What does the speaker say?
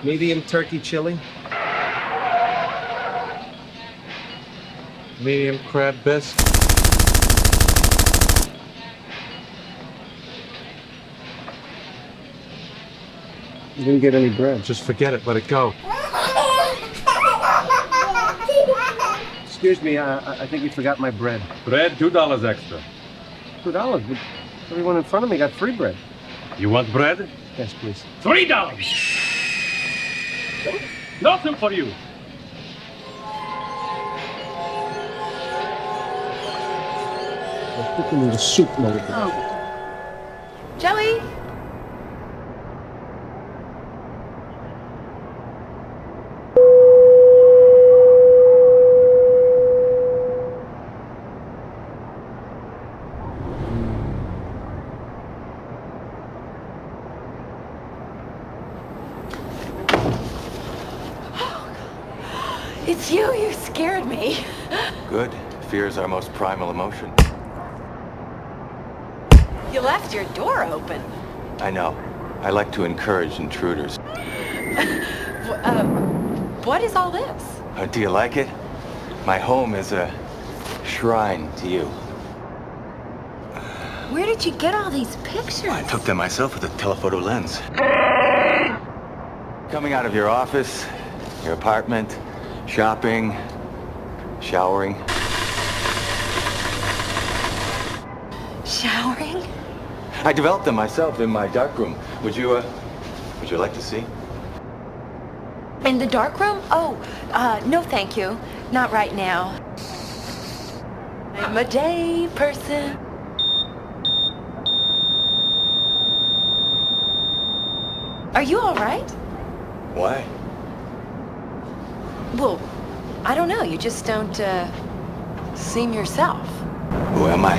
Medium turkey chili. Medium crab bisque. You didn't get any bread. Just forget it, let it go. Excuse me, I think you forgot my bread. Bread, $2 extra. $2, but everyone in front of me got free bread. You want bread? Yes, please. $3. Nothing for you. They're cooking me the soup later. Oh. Joey? It's you. You scared me. Good. Fear is our most primal emotion. You left your door open. I know. I like to encourage intruders. What is all this? Do you like it? My home is a shrine to you. Where did you get all these pictures? I took them myself with a telephoto lens. Coming out of your office, your apartment, shopping, showering. Showering? I developed them myself in my darkroom. Would you like to see? In the dark room? Oh, no thank you. Not right now. I'm a day person. Are you all right? Why? Well, I don't know. You just don't, seem yourself. Who am I?